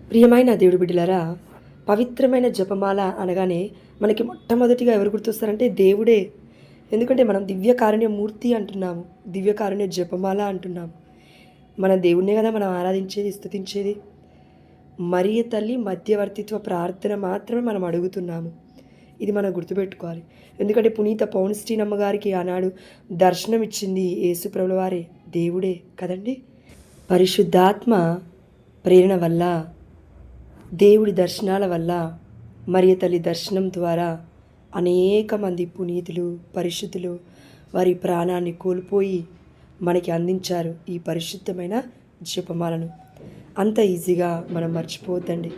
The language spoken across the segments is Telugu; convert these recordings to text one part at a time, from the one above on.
ప్రియమైన దేవుడి బిడ్డలారా, పవిత్రమైన జపమాల అనగానే మనకి మొట్టమొదటిగా ఎవరు గుర్తొస్తారంటే దేవుడే. ఎందుకంటే మనం దివ్యకారుణ్య మూర్తి అంటున్నాము. దివ్యకారుణ్య జపమాల అంటున్నాము. మన దేవుడినే కదా మనం ఆరాధించేది, స్తుతించేది. మరియ తల్లి మధ్యవర్తిత్వ ప్రార్థన మాత్రమే మనం అడుగుతున్నాము. ఇది మనం గుర్తుపెట్టుకోవాలి. ఎందుకంటే పునీత పౌనస్టీన్ అమ్మగారికి ఆనాడు దర్శనం ఇచ్చింది యేసుప్రభుల వారే, దేవుడే కదండి. పరిశుద్ధాత్మ ప్రేరణ వల్ల, దేవుడి దర్శనాల వల్ల, మరియ తల్లి దర్శనం ద్వారా అనేక మంది పునీతులు, పరిశుద్ధులు వారి ప్రాణాన్ని కోల్పోయి మనకి అందించారు ఈ పరిశుద్ధమైన జపమాలను. అంత ఈజీగా మనం మర్చిపోవద్దండి.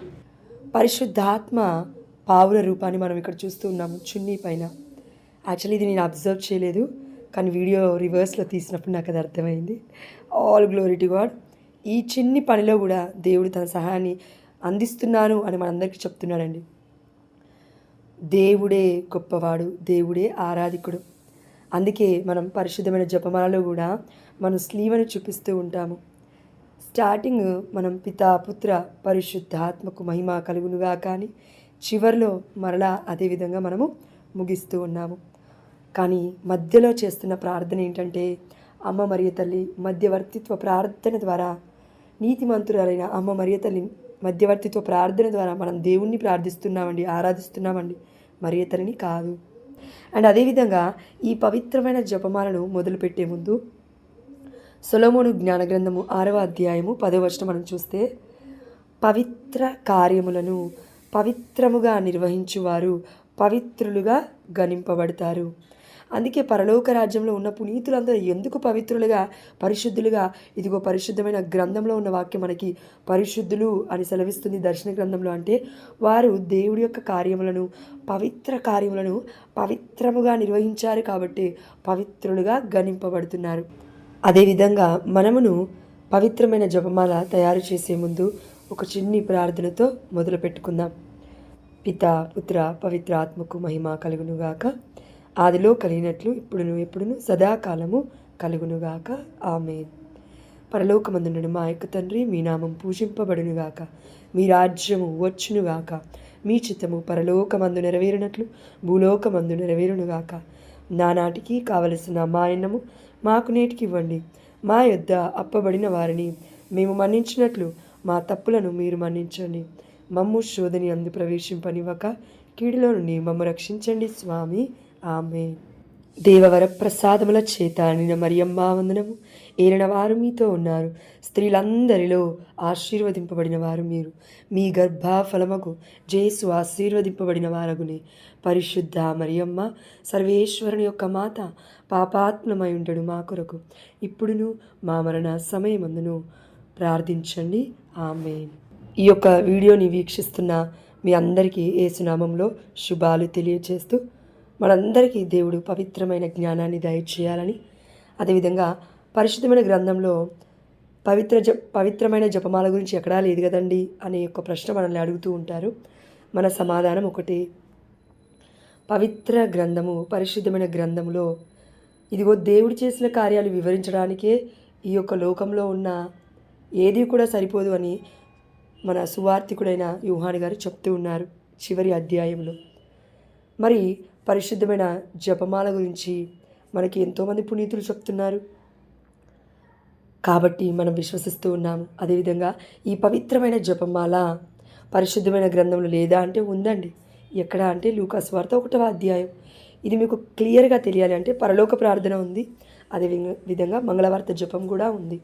పరిశుద్ధాత్మ పావుల రూపాన్ని మనం ఇక్కడ చూస్తూ ఉన్నాము చున్నీ పైన. యాక్చువల్లీ ఇది నేను అబ్జర్వ్ చేయలేదు, కానీ వీడియో రివర్స్లో తీసినప్పుడు నాకు అది అర్థమైంది. All glory to God. ఈ చిన్ని పనిలో కూడా దేవుడు తన సహాయాన్ని అందిస్తున్నాను అని మనందరికీ చెప్తున్నాడండి. దేవుడే గొప్పవాడు, దేవుడే ఆరాధికుడు. అందుకే మనం పరిశుద్ధమైన జపమాలలో కూడా మనం స్లీవను చూపిస్తూ ఉంటాము. స్టార్టింగ్ మనం పితా పుత్ర పరిశుద్ధాత్మకు మహిమ కలుగునుగా, కానీ చివరిలో మరలా అదేవిధంగా మనము ముగిస్తూ ఉన్నాము. కానీ మధ్యలో చేస్తున్న ప్రార్థన ఏంటంటే, అమ్మ మరియ తల్లి మధ్యవర్తిత్వ ప్రార్థన ద్వారా, నీతిమంతురాలైన అమ్మ మరియ తల్లి మధ్యవర్తిత్వ ప్రార్థన ద్వారా మనం దేవుణ్ణి ప్రార్థిస్తున్నామండి, ఆరాధిస్తున్నామండి, మరియ తల్లిని కాదు. అండ్ అదేవిధంగా ఈ పవిత్రమైన జపమాలను మొదలుపెట్టే ముందు సొలొమోను జ్ఞాన గ్రంథము 6వ అధ్యాయము 10వ వచనం మనం చూస్తే, పవిత్ర కార్యములను పవిత్రముగా నిర్వహించువారు పవిత్రులుగా గణింపబడతారు. అందుకే పరలోక రాజ్యంలో ఉన్న పునీతులందరూ ఎందుకు పవిత్రులుగా, పరిశుద్ధులుగా, ఇదిగో పరిశుద్ధమైన గ్రంథంలో ఉన్న వాక్యం మనకి పరిశుద్ధులు అని సెలవిస్తుంది దర్శన గ్రంథంలో. అంటే వారు దేవుడి యొక్క కార్యములను, పవిత్ర కార్యములను పవిత్రముగా నిర్వహించారు కాబట్టి పవిత్రులుగా గణింపబడుతున్నారు. అదేవిధంగా మనమును పవిత్రమైన జపమాల తయారు చేసే ముందు ఒక చిన్ని ప్రార్థనతో మొదలు పెట్టుకుందాం. పితా పుత్ర పవిత్ర ఆత్మకు మహిమ కలుగునుగాక. ఆదిలో కలిగినట్లు ఇప్పుడును ఎప్పుడును సదాకాలము కలుగునుగాక. ఆమేన్. పరలోకమందుండును మా యొక్క తండ్రి, మీ నామం పూజింపబడునుగాక, మీ రాజ్యము వచ్చునుగాక, మీ చిత్తము పరలోకమందు నెరవేరినట్లు భూలోకమందు నెరవేరునుగాక. నానాటికి కావలసిన మా అన్నము మాకు నేటికి ఇవ్వండి. మా యొద్ద అప్పబడిన వారిని మేము మన్నించినట్లు మా తప్పులను మీరు మన్నించండి. మమ్ము శోధని అందు ప్రవేశింపనివ్వక కీడులో నుండి మమ్ము రక్షించండి స్వామి. ఆమేన్. దేవవర ప్రసాదముల చేత నిన్న మరియమ్మ వందనము. ఏలిన వారు మీతో ఉన్నారు, స్త్రీలందరిలో ఆశీర్వదింపబడిన వారు మీరు. మీ గర్భఫలముకు జేసు ఆశీర్వదింపబడిన వారగునే. పరిశుద్ధ మరియమ్మ సర్వేశ్వరుని యొక్క మాత, పాపాత్మమై ఉండడు మా కొరకు ఇప్పుడును మా మరణ సమయమందును ప్రార్థించండి. ఆమేన్. ఈ యొక్క వీడియోని వీక్షిస్తున్న మీ అందరికీ యేసునామంలో శుభాలు తెలియచేస్తూ, మనందరికీ దేవుడు పవిత్రమైన జ్ఞానాన్ని దయచేయాలని, అదేవిధంగా పరిశుద్ధమైన గ్రంథంలో పవిత్రమైన జపమాల గురించి ఎక్కడా లేదు కదండి అనే ఒక ప్రశ్న మనల్ని అడుగుతూ ఉంటారు. మన సమాధానం ఒకటి. పవిత్ర గ్రంథము, పరిశుద్ధమైన గ్రంథములో ఇదిగో దేవుడు చేసిన కార్యాలు వివరించడానికే ఈ యొక్క లోకంలో ఉన్న ఏది కూడా సరిపోదు అని మన సువార్తికుడైన యోహాను గారు చెప్తూ ఉన్నారు చివరి అధ్యాయంలో. మరి పరిశుద్ధమైన జపమాల గురించి మనకి ఎంతోమంది పునీతులు చెప్తున్నారు కాబట్టి మనం విశ్వసిస్తూ ఉన్నాము. అదేవిధంగా ఈ పవిత్రమైన జపమాల పరిశుద్ధమైన గ్రంథంలో లేదా అంటే ఉందండి. ఎక్కడ అంటే లూకా సువార్త 1వ అధ్యాయం. ఇది మీకు క్లియర్గా తెలియాలి అంటే పరలోక ప్రార్థన ఉంది, అదే విధంగా మంగళవార్త జపం కూడా ఉంది.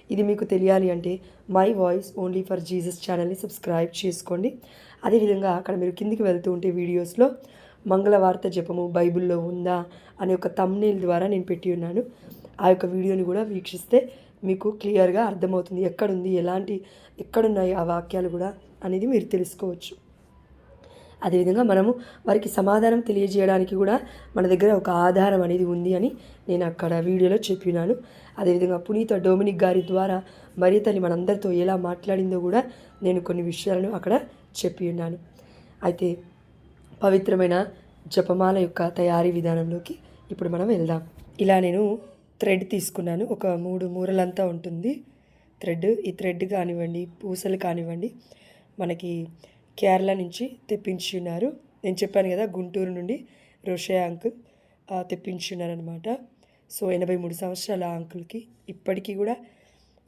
ఇది మీకు తెలియాలి అంటే my voice only for Jesus ఛానల్ని సబ్స్క్రైబ్ చేసుకోండి. అదేవిధంగా అక్కడ మీరు కిందికి వెళ్తూ ఉంటే వీడియోస్లో మంగళవార్త జపము బైబిల్లో ఉందా అనే ఒక థంబ్నెయిల్ ద్వారా నేను పెట్టి ఉన్నాను. ఆ యొక్క వీడియోని కూడా వీక్షిస్తే మీకు క్లియర్గా అర్థమవుతుంది ఎక్కడుంది, ఎక్కడున్నాయి ఆ వాక్యాలు కూడా అనేది మీరు తెలుసుకోవచ్చు. అదేవిధంగా మనము వారికి సమాధానం తెలియజేయడానికి కూడా మన దగ్గర ఒక ఆధారం అనేది ఉంది అని నేను అక్కడ వీడియోలో చెప్పినాను. అదేవిధంగా పునీత డొమినిక్ గారి ద్వారా మరియ తల్లి మనందరితో ఎలా మాట్లాడిందో కూడా నేను కొన్ని విషయాలను అక్కడ చెప్పి ఉన్నాను. అయితే పవిత్రమైన జపమాల యొక్క తయారీ విధానంలోకి ఇప్పుడు మనం వెళ్దాం. ఇలా నేను థ్రెడ్ తీసుకున్నాను. ఒక 3 మూరలంతా ఉంటుంది థ్రెడ్. ఈ థ్రెడ్ కానివ్వండి, పూసలు కానివ్వండి, మనకి కేరళ నుంచి తెప్పించి ఉన్నారు. నేను చెప్పాను కదా, గుంటూరు నుండి రోషయ్య అంకుల్ తెప్పించి ఉన్నారనమాట. సో 83 సంవత్సరాల అంకుల్కి ఇప్పటికీ కూడా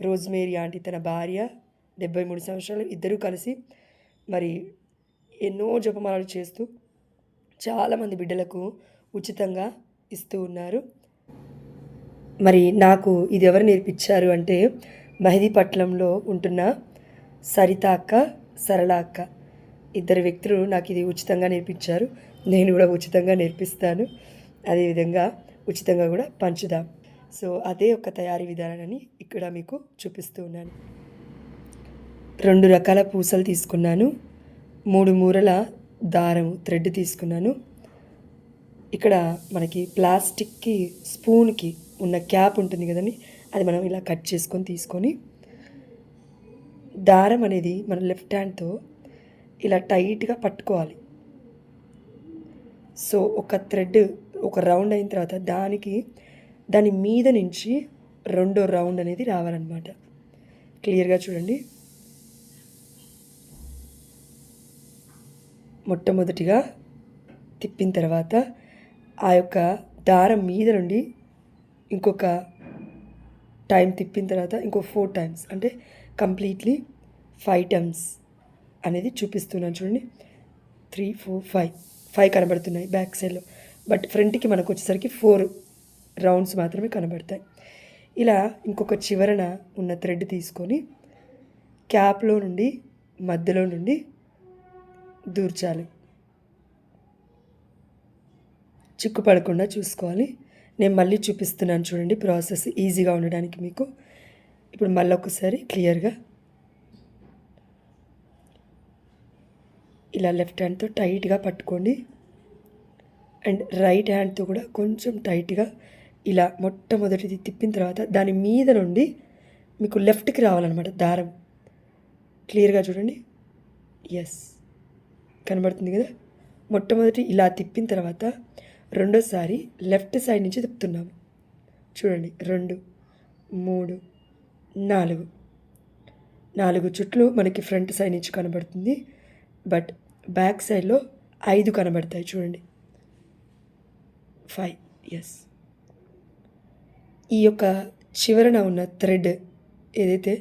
రోజ్మేరీ ఆంటీ తన భార్య 73 సంవత్సరాలు ఇద్దరూ కలిసి మరి ఎన్నో జపమాలలు చేస్తూ చాలామంది బిడ్డలకు ఉచితంగా ఇస్తూ ఉన్నారు. మరి నాకు ఇది ఎవరు నేర్పించారు అంటే మెహదీపట్నంలో ఉంటున్న సరిత అక్క, సరళ అక్క, ఇద్దరు వ్యక్తులు నాకు ఇది ఉచితంగా నేర్పించారు. నేను కూడా ఉచితంగా నేర్పిస్తాను, అదేవిధంగా ఉచితంగా కూడా పంచుదాం. సో అదే ఒక తయారీ విధానాన్ని ఇక్కడ మీకు చూపిస్తూ ఉన్నాను. 2 రకాల పూసలు తీసుకున్నాను, 3 మూరల దారం థ్రెడ్ తీసుకున్నాను. ఇక్కడ మనకి ప్లాస్టిక్కి స్పూన్కి ఉన్న క్యాప్ ఉంటుంది కదండి, అది మనం ఇలా కట్ చేసుకొని తీసుకొని దారం అనేది మన లెఫ్ట్ హ్యాండ్తో ఇలా టైట్గా పట్టుకోవాలి. సో ఒక థ్రెడ్ ఒక రౌండ్ అయిన తర్వాత దాని మీద నుంచి రెండో రౌండ్ అనేది రావాలన్నమాట. క్లియర్గా చూడండి. మొట్టమొదటిగా తిప్పిన తర్వాత ఆ యొక్క దారం మీద నుండి ఇంకొక టైం తిప్పిన తర్వాత ఇంకో 4 టైమ్స్, అంటే కంప్లీట్లీ 5 టైమ్స్ అనేది చూపిస్తున్నాను చూడండి. 3, 4, 5 కనబడుతున్నాయి బ్యాక్ సైడ్లో, బట్ ఫ్రంట్కి మనకు వచ్చేసరికి 4 రౌండ్స్ మాత్రమే కనబడతాయి. ఇలా ఇంకొక చివరన ఉన్న థ్రెడ్ తీసుకొని క్యాప్లో నుండి మధ్యలో నుండి దూర్చాలి. చిక్కు పడకుండా చూసుకోవాలి. నేను మళ్ళీ చూపిస్తున్నాను చూడండి, ప్రాసెస్ ఈజీగా ఉండడానికి మీకు. ఇప్పుడు మళ్ళీ ఒకసారి క్లియర్గా ఇలా లెఫ్ట్ హ్యాండ్తో టైట్గా పట్టుకోండి, అండ్ రైట్ హ్యాండ్తో కూడా కొంచెం టైట్గా ఇలా మొట్టమొదటిది తిప్పిన తర్వాత దాని మీద నుండి మీకు లెఫ్ట్కి రావాలన్నమాట దారం. క్లియర్గా చూడండి. ఎస్, కనబడుతుంది కదా. మొట్టమొదటి ఇలా తిప్పిన తర్వాత రెండోసారి లెఫ్ట్ సైడ్ నుంచి తిప్పుతున్నాము చూడండి. 2, 3, 4 చుట్లు మనకి ఫ్రంట్ సైడ్ నుంచి కనబడుతుంది, బట్ బ్యాక్ సైడ్లో 5 కనబడతాయి చూడండి. 5. ఎస్. ఈ యొక్క చివరన ఉన్న థ్రెడ్ ఏదైతే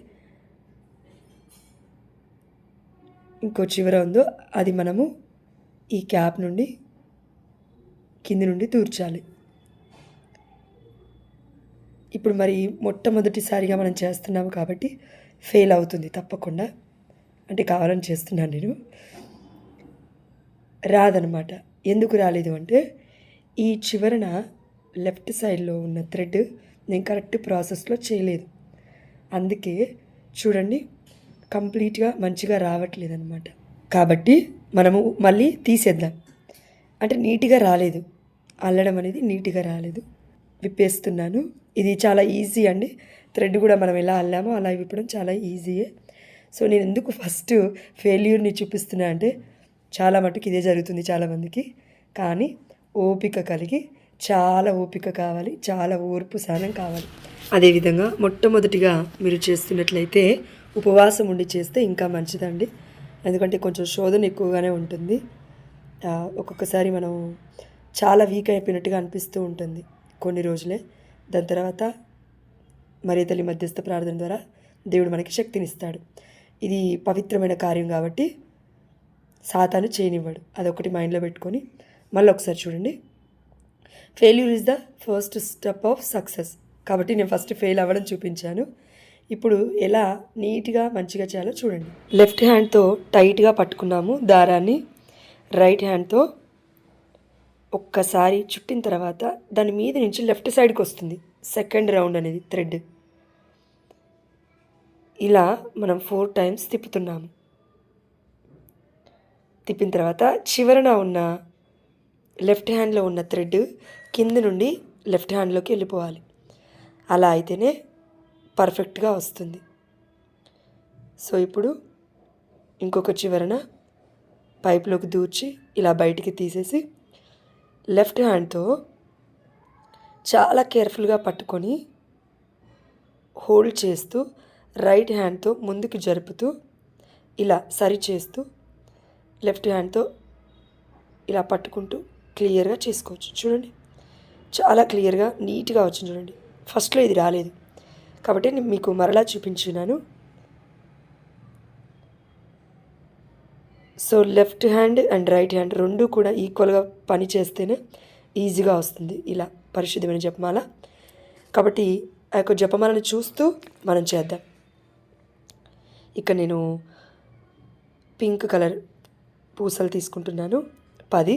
ఇంకో చివర ఉందో అది మనము ఈ క్యాప్ నుండి కింది నుండి దూర్చాలి. ఇప్పుడు మరి మొట్టమొదటిసారిగా మనం చేస్తున్నాము కాబట్టి ఫెయిల్ అవుతుంది తప్పకుండా, అంటే కావాలని చేస్తున్నాను నేను. రాదనమాట. ఎందుకు రాలేదు అంటే ఈ చివరన లెఫ్ట్ సైడ్లో ఉన్న థ్రెడ్ నేను కరెక్ట్ ప్రాసెస్లో చేయలేదు, అందుకే చూడండి కంప్లీట్గా మంచిగా రావట్లేదు అనమాట. కాబట్టి మనము మళ్ళీ తీసేద్దాం. అంటే నీట్గా రాలేదు, అల్లడం అనేది నీట్గా రాలేదు. విప్పేస్తున్నాను. ఇది చాలా ఈజీ అండి. థ్రెడ్ కూడా మనం ఎలా అల్లామో అలా విప్పడం చాలా ఈజీయే. సో నేను ఎందుకు ఫస్ట్ ఫెయిల్యూర్ని చూపిస్తున్నా అంటే చాలా మటుకు ఇదే జరుగుతుంది చాలామందికి. కానీ ఓపిక కలిగి, చాలా ఓపిక కావాలి, చాలా ఓర్పు సహనం కావాలి. అదేవిధంగా మొట్టమొదటిగా మీరు చేస్తున్నట్లయితే ఉపవాసం ఉండి చేస్తే ఇంకా మంచిదండి. ఎందుకంటే కొంచెం శోధన ఎక్కువగానే ఉంటుంది. ఒక్కొక్కసారి మనం చాలా వీక్ అయిపోయినట్టుగా అనిపిస్తూ ఉంటుంది కొన్ని రోజులే. దాని తర్వాత మరియ తల్లి మధ్యస్థ ప్రార్థన ద్వారా దేవుడు మనకి శక్తినిస్తాడు. ఇది పవిత్రమైన కార్యం కాబట్టి సాతాను చేయనివ్వడు. అదొకటి మైండ్లో పెట్టుకొని మళ్ళీ ఒకసారి చూడండి. Failure is the first step of success. కాబట్టి నేను ఫస్ట్ ఫెయిల్ అవ్వడం చూపించాను. ఇప్పుడు ఎలా నీట్గా మంచిగా చేయాలో చూడండి. లెఫ్ట్ హ్యాండ్తో టైట్గా పట్టుకున్నాము దారాన్ని. రైట్ హ్యాండ్తో ఒక్కసారి చుట్టిన తర్వాత దాని మీద నుంచి లెఫ్ట్ సైడ్కి వస్తుంది సెకండ్ రౌండ్ అనేది థ్రెడ్. ఇలా మనం 4 టైమ్స్ తిప్పుతున్నాము. తిప్పిన తర్వాత చివరన ఉన్న లెఫ్ట్ హ్యాండ్లో ఉన్న థ్రెడ్ కింద నుండి లెఫ్ట్ హ్యాండ్లోకి వెళ్ళిపోవాలి. అలా అయితేనే పర్ఫెక్ట్గా వస్తుంది. సో ఇప్పుడు ఇంకొక చివరన పైపులోకి దూర్చి ఇలా బయటికి తీసేసి లెఫ్ట్ హ్యాండ్తో చాలా కేర్ఫుల్గా పట్టుకొని హోల్డ్ చేస్తూ రైట్ హ్యాండ్తో ముందుకు జరుపుతూ ఇలా సరి చేస్తూ లెఫ్ట్ హ్యాండ్తో ఇలా పట్టుకుంటూ క్లియర్గా చేసుకోవచ్చు. చూడండి, చాలా క్లియర్గా నీట్గా వచ్చింది. చూడండి, ఫస్ట్లో ఇది రాలేదు కాబట్టి నేను మీకు మరలా చూపించున్నాను. So left hand and right hand రెండు కూడా ఈక్వల్గా పని చేస్తేనే ఈజీగా వస్తుంది ఇలా పరిశుద్ధమైన జపమాల. కాబట్టి ఆ యొక్క జపమాలను చూస్తూ మనం చేద్దాం. ఇక నేను పింక్ కలర్ పూసలు తీసుకుంటున్నాను 10.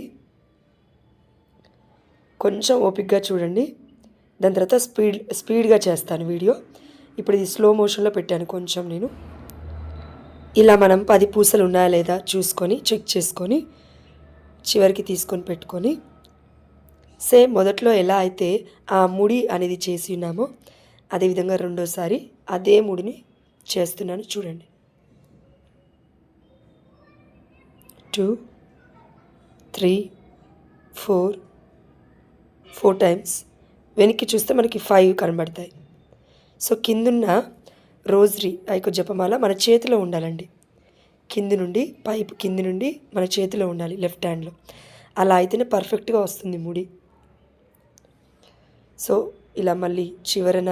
కొంచెం ఓపిక్గా చూడండి, దాని తర్వాత స్పీడ్గా చేస్తాను వీడియో. ఇప్పుడు ఇది స్లో మోషన్లో పెట్టాను కొంచెం నేను. ఇలా మనం 10 పూసలు ఉన్నాయా లేదా చూసుకొని చెక్ చేసుకొని చివరికి తీసుకొని పెట్టుకొని సేమ్ మొదట్లో ఎలా అయితే ఆ ముడి అనేది చేసి ఉన్నామో అదేవిధంగా రెండోసారి అదే ముడిని చేస్తున్నాను. చూడండి, 2 3 4 టైమ్స్. వెనక్కి చూస్తే మనకి 5 కనబడతాయి. సో కిందున్న రోజరీ ఆ యొక్క జపమాల మన చేతిలో ఉండాలండి. కింది నుండి పైపు కింది నుండి మన చేతిలో ఉండాలి లెఫ్ట్ హ్యాండ్లో. అలా అయితేనే పర్ఫెక్ట్గా వస్తుంది ముడి. సో ఇలా మళ్ళీ చివరన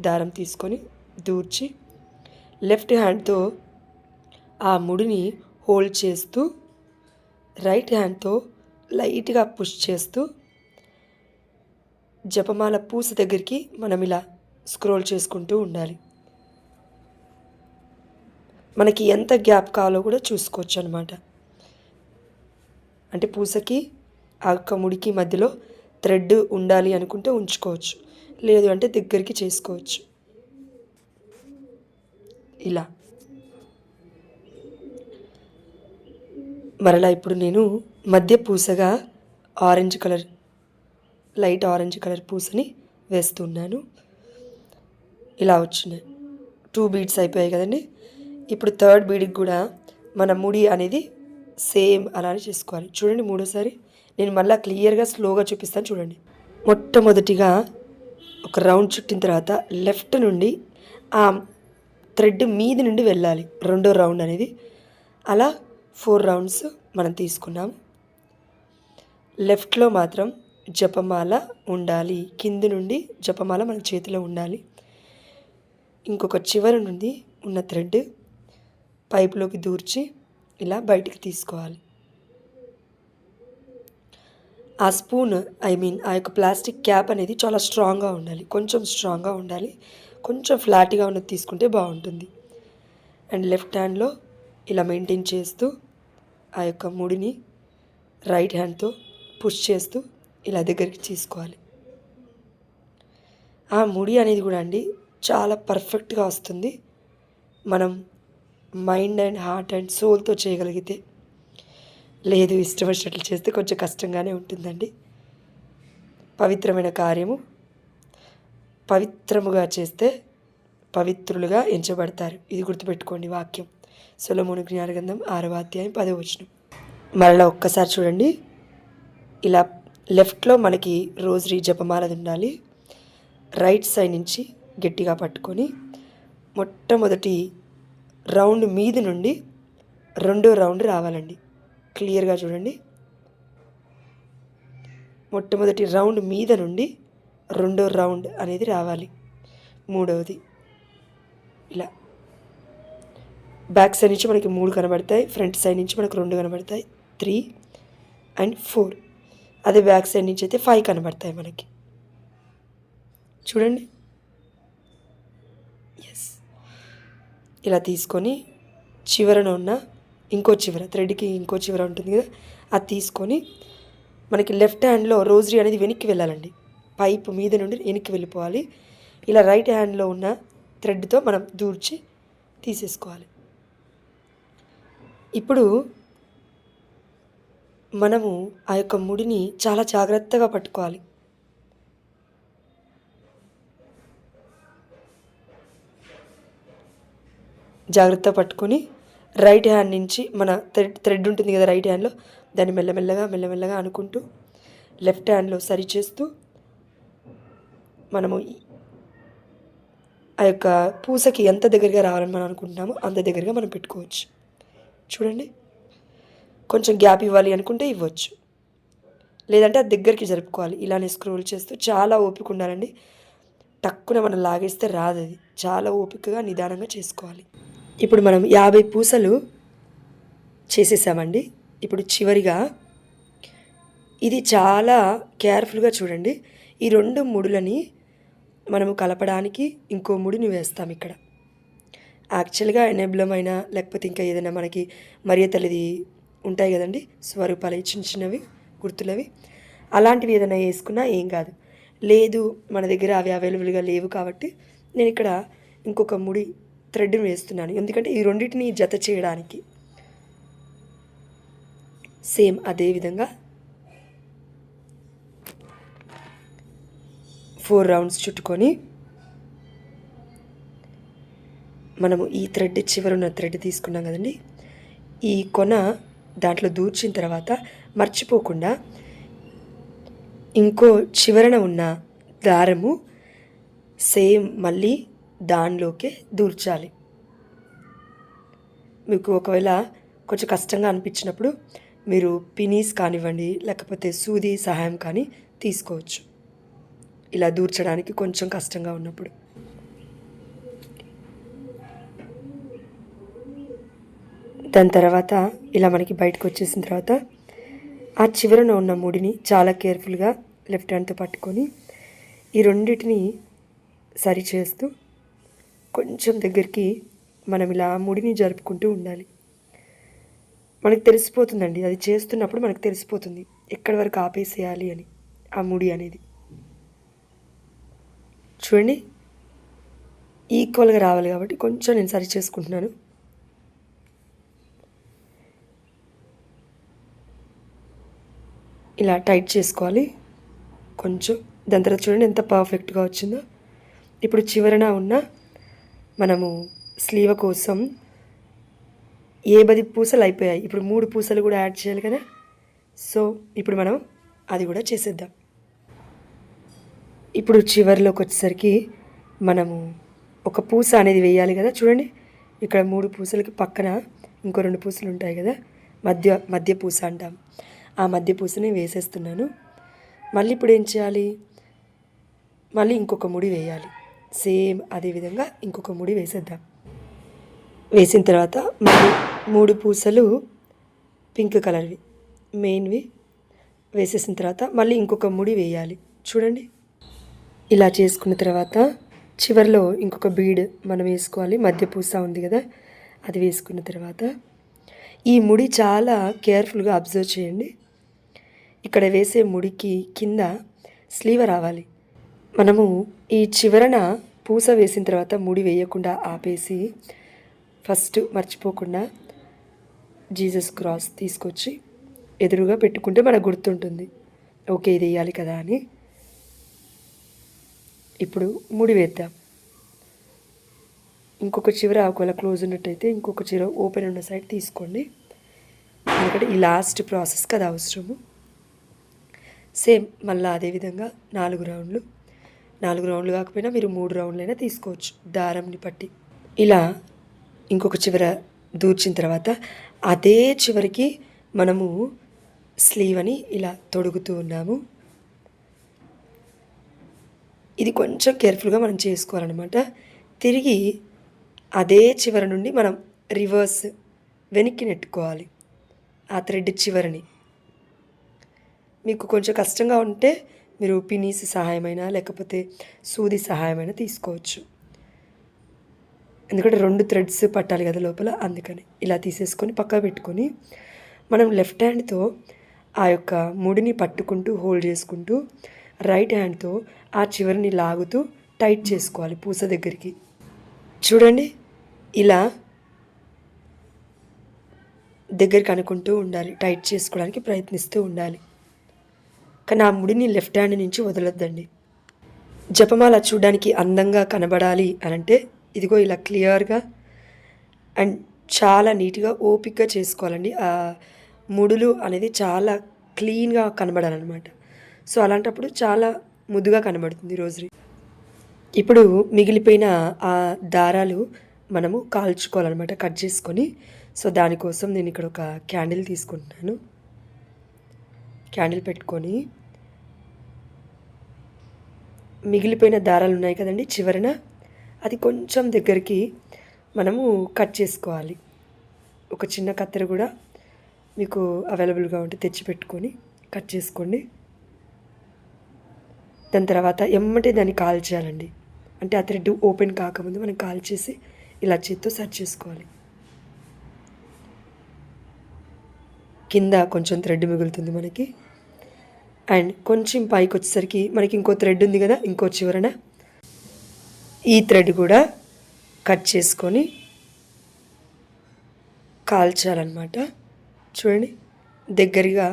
దారం తీసుకొని దూర్చి లెఫ్ట్ హ్యాండ్తో ఆ ముడిని హోల్డ్ చేస్తూ రైట్ హ్యాండ్తో లైట్గా పుష్ చేస్తూ జపమాల పూస దగ్గరికి మనం ఇలా స్క్రోల్ చేసుకుంటూ ఉండాలి. మనకి ఎంత గ్యాప్ కావాలో కూడా చూసుకోవచ్చు అనమాట. అంటే పూసకి ఆ యొక్క ముడికి మధ్యలో థ్రెడ్ ఉండాలి అనుకుంటే ఉంచుకోవచ్చు, లేదు అంటే దగ్గరికి చేసుకోవచ్చు. ఇలా మరలా ఇప్పుడు నేను మధ్య పూసగా orange colour light orange colour పూసని వేస్తున్నాను. ఇలా వచ్చినాయి 2 బీడ్స్ అయిపోయాయి కదండి. ఇప్పుడు థర్డ్ బీడ్కి కూడా మన ముడి అనేది సేమ్ అలానే చేసుకోవాలి. చూడండి, మూడోసారి నేను మళ్ళీ క్లియర్గా స్లోగా చూపిస్తాను. చూడండి, మొట్టమొదటిగా ఒక రౌండ్ చుట్టిన తర్వాత లెఫ్ట్ నుండి ఆ థ్రెడ్ మీది నుండి వెళ్ళాలి రెండో రౌండ్ అనేది. అలా 4 రౌండ్స్ మనం తీసుకున్నాం. లెఫ్ట్లో మాత్రం జపమాల ఉండాలి, కింది నుండి జపమాల మన చేతిలో ఉండాలి. ఇంకొక చివరి నుండి ఉన్న థ్రెడ్ పైపులోకి దూర్చి ఇలా బయటికి తీసుకోవాలి. ఆ స్పూన్ ఆ యొక్క ప్లాస్టిక్ క్యాప్ అనేది చాలా స్ట్రాంగ్గా ఉండాలి, కొంచెం స్ట్రాంగ్గా ఉండాలి. కొంచెం ఫ్లాట్గా ఉన్నది తీసుకుంటే బాగుంటుంది. అండ్ లెఫ్ట్ హ్యాండ్లో ఇలా మెయింటైన్ చేస్తూ ఆ యొక్క ముడిని రైట్ హ్యాండ్తో పుష్ చేస్తూ ఇలా దగ్గరికి తీసుకోవాలి. ఆ ముడి అనేది కూడా అండి చాలా పర్ఫెక్ట్గా వస్తుంది మనం మైండ్ అండ్ హార్ట్ అండ్ సోల్తో చేయగలిగితే. లేదు ఇష్టం వచ్చినట్లు చేస్తే కొంచెం కష్టంగానే ఉంటుందండి. పవిత్రమైన కార్యము పవిత్రముగా చేస్తే పవిత్రులుగా ఎంచబడతారు. ఇది గుర్తుపెట్టుకోండి వాక్యం. సొలొమోను జ్ఞానగ్రంథం 6వ అధ్యాయం 10వ వచనం. మరలా ఒక్కసారి చూడండి, ఇలా లెఫ్ట్లో మనకి రోజరీ జపమాలది ఉండాలి. రైట్ సైడ్ నుంచి గట్టిగా పట్టుకొని మొట్టమొదటి రౌండ్ మీది నుండి రెండో రౌండ్ రావాలండి. క్లియర్గా చూడండి, మొట్టమొదటి రౌండ్ మీద నుండి రెండో రౌండ్ అనేది రావాలి. మూడవది ఇలా బ్యాక్ సైడ్ నుంచి మనకి 3 కనబడతాయి, ఫ్రంట్ సైడ్ నుంచి మనకు 2 కనబడతాయి, 3 అండ్ 4. అదే బ్యాక్ సైడ్ నుంచి అయితే 5 కనబడతాయి మనకి. చూడండి, ఎస్. ఇలా తీసుకొని చివరన ఉన్న ఇంకో చివర థ్రెడ్కి ఇంకో చివర ఉంటుంది కదా, అది తీసుకొని మనకి లెఫ్ట్ హ్యాండ్లో రోజరీ అనేది వెనక్కి వెళ్ళాలండి. పైపు మీద నుండి వెనక్కి వెళ్ళిపోవాలి. ఇలా రైట్ హ్యాండ్లో ఉన్న థ్రెడ్తో మనం దూర్చి తీసేసుకోవాలి. ఇప్పుడు మనము ఆ యొక్క ముడిని చాలా జాగ్రత్తగా పట్టుకోవాలి. జాగ్రత్తగా పట్టుకొని రైట్ హ్యాండ్ నుంచి మన థ్రెడ్ ఉంటుంది కదా రైట్ హ్యాండ్లో, దాన్ని మెల్లమెల్లగా అనుకుంటూ లెఫ్ట్ హ్యాండ్లో సరి చేస్తూ మనము ఆ యొక్క పూసకి ఎంత దగ్గరగా రావాలని మనం అనుకుంటున్నామో అంత దగ్గరగా మనం పెట్టుకోవచ్చు. చూడండి. కొంచెం గ్యాప్ ఇవ్వాలి అనుకుంటే ఇవ్వచ్చు, లేదంటే అది దగ్గరికి జరుపుకోవాలి. ఇలానే స్క్రోల్ చేస్తూ చాలా ఓపిక ఉండాలండి. టక్కున మనం లాగేస్తే రాదు, అది చాలా ఓపికగా నిదానంగా చేసుకోవాలి. ఇప్పుడు మనం 50 పూసలు చేసేసామండి. ఇప్పుడు చివరిగా ఇది చాలా కేర్ఫుల్గా చూడండి. ఈ 2 ముడులని మనము కలపడానికి ఇంకో ముడిని వేస్తాం ఇక్కడ. యాక్చువల్గా ఎనేబులం అయినా లేకపోతే ఇంకా ఏదైనా మనకి మరియ తల్లిది ఉంటాయి కదండి, స్వరూపాలు చిన్న చిన్నవి గుర్తులవి, అలాంటివి ఏదైనా వేసుకున్నా ఏం కాదు. లేదు మన దగ్గర అవి అవైలబుల్గా లేవు కాబట్టి నేను ఇక్కడ ఇంకొక ముడి థ్రెడ్ని వేస్తున్నాను, ఎందుకంటే ఈ రెండింటిని జత చేయడానికి. సేమ్ అదే విధంగా 4 రౌండ్స్ చుట్టుకొని మనము ఈ థ్రెడ్ చివరున్న థ్రెడ్ తీసుకున్నాం కదండి, ఈ కొన దాంట్లో దూర్చిన తర్వాత మర్చిపోకుండా ఇంకో చివరన ఉన్న దారము సేమ్ మళ్ళీ దానిలోకే దూర్చాలి. మీకు ఒకవేళ కొంచెం కష్టంగా అనిపించినప్పుడు మీరు పినీస్ కానివ్వండి లేకపోతే సూది సహాయం కానీ తీసుకోవచ్చు, ఇలా దూర్చడానికి కొంచెం కష్టంగా ఉన్నప్పుడు. దాని తర్వాత ఇలా మనకి బయటకు వచ్చేసిన తర్వాత ఆ చివరన ఉన్న ముడిని చాలా కేర్ఫుల్గా లెఫ్ట్ హ్యాండ్తో పట్టుకొని ఈ రెండింటిని సరి చేస్తూ కొంచెం దగ్గరికి మనం ఇలా ముడిని జరుపుకుంటూ ఉండాలి. మనకు తెలిసిపోతుందండి, అది చేస్తున్నప్పుడు మనకు తెలిసిపోతుంది ఎక్కడి వరకు ఆపేసేయాలి అని. ఆ ముడి అనేది చూడండి ఈక్వల్గా రావాలి కాబట్టి కొంచెం నేను సరి చేసుకుంటున్నాను. ఇలా టైట్ చేసుకోవాలి కొంచెం. దాని తర్వాత చూడండి ఎంత పర్ఫెక్ట్గా వచ్చిందో. ఇప్పుడు చివరన ఉన్న మనము స్లీవ్ కోసం 10 పూసలు అయిపోయాయి. ఇప్పుడు 3 పూసలు కూడా యాడ్ చేయాలి కదా, సో ఇప్పుడు మనం అది కూడా చేసేద్దాం. ఇప్పుడు చివరిలోకి వచ్చేసరికి మనము ఒక పూస అనేది వేయాలి కదా. చూడండి ఇక్కడ 3 పూసలకి పక్కన ఇంకో 2 పూసలు ఉంటాయి కదా, మధ్య పూస అంటాం. ఆ మధ్య పూసని వేసేస్తున్నాను. మళ్ళీ ఇప్పుడు ఏం చేయాలి, మళ్ళీ ఇంకొక ముడి వేయాలి. సేమ్ అదేవిధంగా ఇంకొక ముడి వేసేద్దాం. వేసిన తర్వాత మళ్ళీ 3 పూసలు పింక్ కలర్వి మెయిన్వి వేసేసిన తర్వాత మళ్ళీ ఇంకొక ముడి వేయాలి. చూడండి ఇలా చేసుకున్న తర్వాత చివరిలో ఇంకొక బీడ్ మనం వేసుకోవాలి. మధ్య పూస ఉంది కదా, అది వేసుకున్న తర్వాత ఈ ముడి చాలా కేర్ఫుల్గా అబ్జర్వ్ చేయండి. ఇక్కడ వేసే ముడికి కింద స్లీవ్ రావాలి. మనము ఈ చివరన పూస వేసిన తర్వాత ముడి వేయకుండా ఆపేసి ఫస్ట్ మర్చిపోకుండా జీసస్ క్రాస్ తీసుకొచ్చి ఎదురుగా పెట్టుకుంటే మనకు గుర్తుంటుంది, ఓకే ఇది వేయాలి కదా అని. ఇప్పుడు ముడి వేద్దాం. ఇంకొక చివర ఒకవేళ క్లోజ్ ఉన్నట్టయితే ఇంకొక చివర ఓపెన్ ఉన్న సైడ్ తీసుకోండి, ఎందుకంటే ఈ లాస్ట్ ప్రాసెస్కి అది అవసరము. సేమ్ మళ్ళీ అదేవిధంగా 4 రౌండ్లు కాకపోయినా మీరు 3 రౌండ్లైనా తీసుకోవచ్చు దారంని పట్టి. ఇలా ఇంకొక చివర దూర్చిన తర్వాత అదే చివరికి మనము స్లీవ్ అని ఇలా తొడుగుతూ ఉన్నాము. ఇది కొంచెం కేర్ఫుల్గా మనం చేసుకోవాలన్నమాట. తిరిగి అదే చివర నుండి మనం రివర్స్ వెనక్కి నెట్టుకోవాలి ఆ థ్రెడ్ చివరని. మీకు కొంచెం కష్టంగా ఉంటే మీరు పినీస్ సహాయమైనా లేకపోతే సూది సహాయమైనా తీసుకోవచ్చు, ఎందుకంటే 2 థ్రెడ్స్ పట్టాలి కదా లోపల, అందుకని. ఇలా తీసేసుకొని పక్కకు పెట్టుకొని మనం లెఫ్ట్ హ్యాండ్తో ఆ యొక్క ముడిని పట్టుకుంటూ హోల్డ్ చేసుకుంటూ రైట్ హ్యాండ్తో ఆ చివరిని లాగుతూ టైట్ చేసుకోవాలి పూస దగ్గరికి. చూడండి ఇలా దగ్గరికి అనుకుంటూ ఉండాలి, టైట్ చేసుకోవడానికి ప్రయత్నిస్తూ ఉండాలి. కానీ ఆ ముడిని లెఫ్ట్ హ్యాండ్ నుంచి వదలొద్దండి. జపమాల చూడడానికి అందంగా కనబడాలి అని అంటే ఇదిగో ఇలా క్లియర్గా అండ్ చాలా నీట్గా ఓపికగా చేసుకోవాలండి. ఆ ముడులు అనేది చాలా క్లీన్గా కనబడాలన్నమాట. సో అలాంటప్పుడు చాలా ముద్దుగా కనబడుతుంది రోజు. ఇప్పుడు మిగిలిపోయిన ఆ దారాలు మనము కాల్చుకోవాలన్నమాట, కట్ చేసుకొని. సో దానికోసం నేను ఇక్కడ ఒక క్యాండిల్ తీసుకుంటున్నాను. క్యాండిల్ పెట్టుకొని మిగిలిపోయిన దారాలు ఉన్నాయి కదండి చివరన, అది కొంచెం దగ్గరికి మనము కట్ చేసుకోవాలి. ఒక చిన్న కత్తెర కూడా మీకు అవైలబుల్గా ఉంటే తెచ్చి పెట్టుకొని కట్ చేసుకోండి. దాని తర్వాత ఎమ్మటే దాన్ని కాల్చేయాలండి. అంటే ఆ థ్రెడ్ ఓపెన్ కాకముందు మనం కాల్చేసి ఇలా చేత్తో సర్చ్ చేసుకోవాలి. కింద కొంచెం థ్రెడ్ మిగులుతుంది మనకి. అండ్ కొంచెం పైకి వచ్చేసరికి మనకి ఇంకో థ్రెడ్ ఉంది కదా, ఇంకో చివరన ఈ థ్రెడ్ కూడా కట్ చేసుకొని కాల్చాలన్నమాట. చూడండి, దగ్గరగా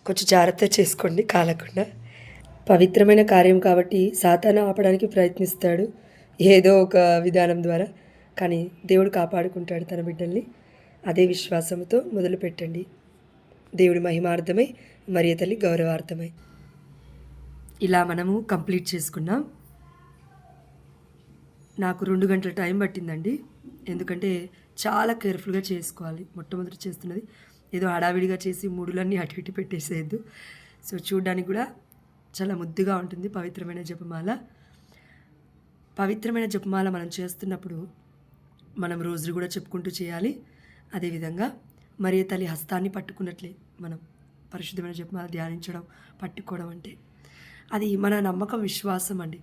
కొంచెం జాగ్రత్త చేసుకోండి కాలకుండా. పవిత్రమైన కార్యం కాబట్టి సాతాను ఆపడానికి ప్రయత్నిస్తాడు ఏదో ఒక విధానం ద్వారా, కానీ దేవుడు కాపాడుకుంటాడు తన బిడ్డల్ని. అదే విశ్వాసంతో మొదలు పెట్టండి. దేవుడి మహిమార్థమై, మరియ తల్లి గౌరవార్థమై. ఇలా మనము కంప్లీట్ చేసుకున్నాం. నాకు 2 గంటల టైం పట్టిందండి, ఎందుకంటే చాలా కేర్ఫుల్గా చేసుకోవాలి. మొట్టమొదటి చేస్తున్నది ఏదో హడావిడిగా చేసి ముడులన్నీ అటు ఇటు పెట్టేసేయద్దు. సో చూడడానికి కూడా చాలా ముద్దుగా ఉంటుంది పవిత్రమైన జపమాల. పవిత్రమైన జపమాల మనం చేస్తున్నప్పుడు మనం రోజులు కూడా చెప్పుకుంటూ చేయాలి. అదేవిధంగా మరియ తల్లి హస్తాన్ని పట్టుకున్నట్లే మనం పరిశుద్ధమైన జపమాల ధ్యానించడం, పట్టుకోవడం అంటే అది మన నమ్మకం, విశ్వాసం అండి.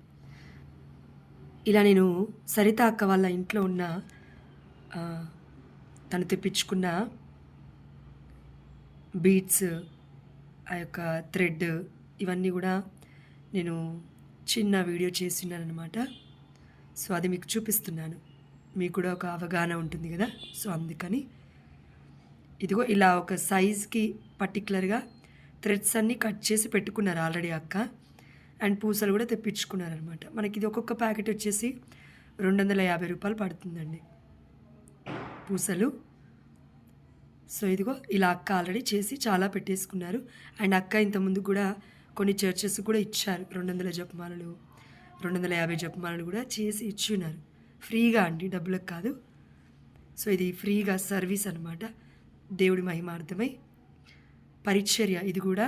ఇలా నేను సరిత అక్క వాళ్ళ ఇంట్లో ఉన్న తను తెప్పించుకున్న బీడ్స్, ఆ యొక్క థ్రెడ్, ఇవన్నీ కూడా నేను చిన్న వీడియో చేస్తున్నాను అనమాట. సో అది మీకు చూపిస్తున్నాను, మీకు కూడా ఒక అవగాహన ఉంటుంది కదా. సో అందుకని ఇదిగో ఇలా ఒక సైజ్కి పర్టికులర్గా థ్రెడ్స్ అన్నీ కట్ చేసి పెట్టుకున్నారు ఆల్రెడీ అక్క. అండ్ పూసలు కూడా తెప్పించుకున్నారనమాట. మనకి ఇది ఒక్కొక్క ప్యాకెట్ వచ్చేసి 250 రూపాయలు పడుతుందండి పూసలు. సో ఇదిగో ఇలా అక్క ఆల్రెడీ చేసి చాలా పెట్టేసుకున్నారు. అండ్ అక్క ఇంతకుముందు కూడా కొన్ని చర్చెస్ కూడా ఇచ్చారు 200 జపమాలలు, 250 జపమాలలు కూడా చేసి ఇచ్చున్నారు ఫ్రీగా అండి, డబ్బులకు కాదు. సో ఇది ఫ్రీగా సర్వీస్ అనమాట, దేవుడి మహిమార్థమై పరిచర్య. ఇది కూడా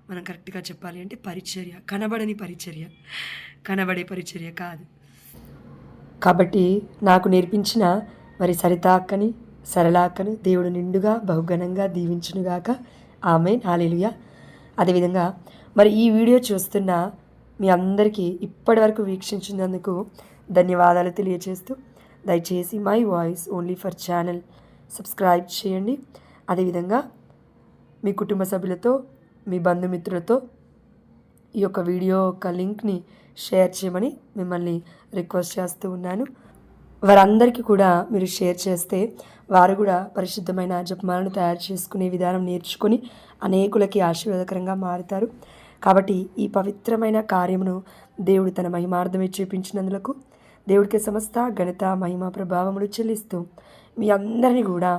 మనం కరెక్ట్గా చెప్పాలి అంటే పరిచర్య, కనబడని పరిచర్య, కనబడే పరిచర్య కాదు. కాబట్టి నాకు నేర్పించిన మరి సరిత అక్కని, సరళ అక్కను దేవుడు నిండుగా బహుఘనంగా దీవించునుగాక. ఆమేన్, హల్లెలూయా. అదేవిధంగా మరి ఈ వీడియో చూస్తున్న మీ అందరికీ ఇప్పటి వరకు వీక్షించినందుకు ధన్యవాదాలు తెలియజేస్తూ, దయచేసి my voice only for channel subscribe చేయండి. అదేవిధంగా మీ కుటుంబ సభ్యులతో, మీ బంధుమిత్రులతో ఈ యొక్క వీడియో యొక్క లింక్ని షేర్ చేయమని మిమ్మల్ని రిక్వెస్ట్ చేస్తూ ఉన్నాను. వారందరికీ కూడా మీరు షేర్ చేస్తే వారు కూడా పరిశుద్ధమైన జపమాలను తయారు చేసుకునే విధానం నేర్చుకొని అనేకులకి ఆశీర్వాదకరంగా మారుతారు. కాబట్టి ఈ పవిత్రమైన కార్యమును దేవుడు తన మహిమార్థమే చూపించినందులకు దేవుడికి సమస్త ఘనత, మహిమ, ప్రభావములు చెల్లిస్తూ మీ అందరినీ కూడా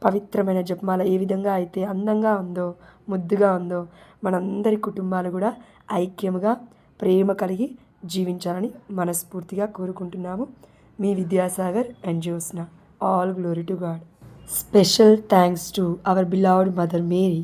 పవిత్రమైన జపమాల ఏ విధంగా అయితే అందంగా ఉందో, ముద్దుగా ఉందో, మనందరి కుటుంబాలు కూడా ఐక్యముగా ప్రేమ కలిగి జీవించాలని మనస్ఫూర్తిగా కోరుకుంటున్నాము. మీ Vidyasagar and Jyotsna. All glory to God. Special thanks to our beloved mother Mary.